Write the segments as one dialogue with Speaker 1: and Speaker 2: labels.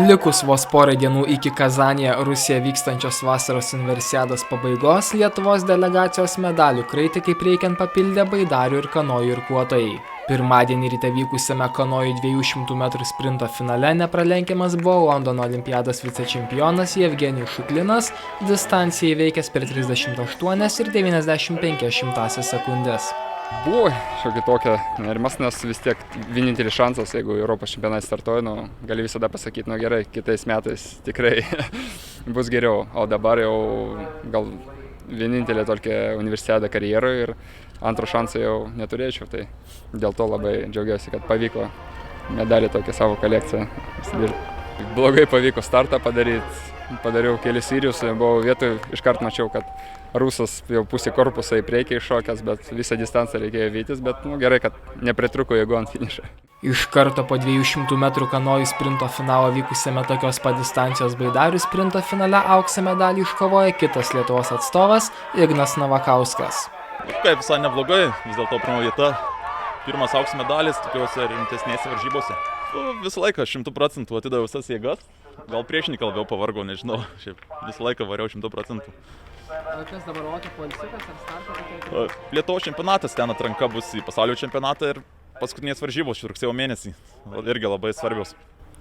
Speaker 1: Likus vos porai dienų iki Kazanėje, Rusija vykstančios vasaros universiados pabaigos, Lietuvos delegacijos medalių kraitį kaip reikiant papildė baidarių ir kanojų irkluotojai. Pirmadienį ryte vykusiame kanojų 200 metrų sprinto finale nepralenkiamas buvo Londono olimpiados vicečempionas Jevgenijus Šuklinas, distanciją įveikęs per 38 ir 95 sekundės.
Speaker 2: Buvo šiokia tokia nerimas, nes vis tiek vienintelis šansas, jeigu Europos čempionate startuoja, gali visada pasakyti, gerai, kitais metais tikrai bus geriau, o dabar jau gal vienintelė tokia universiada karjeroje ir antro šansą jau neturėčiau, tai dėl to labai džiaugiuosi, kad pavyko medalį tokią savo kolekciją įsidirbti. Blogai pavyko startą padaryti, padariau kelis įrius, buvau vietoj, iškart mačiau, kad Rusas jau pusė korpusą į priekį iššokęs, bet visą distanciją reikėjo vytis, bet gerai, kad nepritruko jėgų ant finišo.
Speaker 1: Iš karto po 200 metrų kanojų sprinto finalo vykusiame tokios pat distancijos baidarių sprinto finale auksą medalį iškovojo kitas Lietuvos atstovas Ignas Navakauskas.
Speaker 3: Kaip visai neblogai, vis dėlto pirma vieta, pirmas aukso medalis tokiuose rimtesnėse varžybose. Visą laiką 100% atidaviau visas jėgas, gal priešininkai labiau pavargo, nežinau, šiaip visą laiką variau 100%.
Speaker 1: Kas dabar laukia, poilsiukas ar startas?
Speaker 3: Lietuvos čempionatas, ten atranka bus į pasaulio čempionatą ir paskutinės varžybos rugsėjo mėnesį, irgi labai svarbios.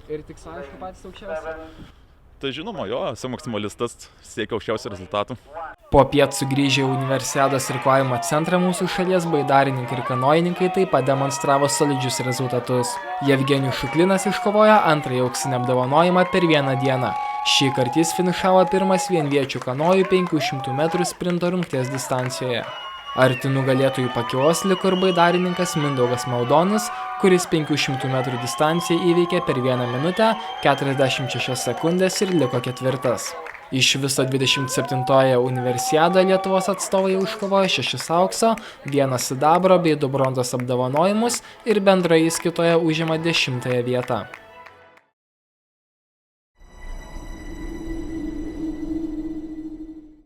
Speaker 1: Ir tikslai, aišku, patys aukščiausi?
Speaker 3: Tai žinoma, jo, esu maksimalistas, siekiu aukščiausių rezultatų.
Speaker 1: Popiet sugrįžę į universiados irklavimo centrą mūsų šalies baidarininkai ir kanojininkai taip pat demonstravo solidžius rezultatus. Jevgenijus Šuklinas iškovojo antrąjį auksinį apdovanojimą per vieną dieną. Šį kartą jis finišavo pirmas vienviečių kanojų 500 metrų sprinto rungties distancijoje. Arti nugalėtojų pakylos liko ir baidarininkas Mindaugas Maldonis, kuris 500 metrų distanciją įveikė per 1 minutę 46 sekundės ir liko ketvirtas. Iš viso 27-oje universiadoje Lietuvos atstovai iškovojo 6 aukso, 1 sidabro bei 2 bronzos apdovanojimus ir bendroje įskaitoje užima 10-ąją vietą.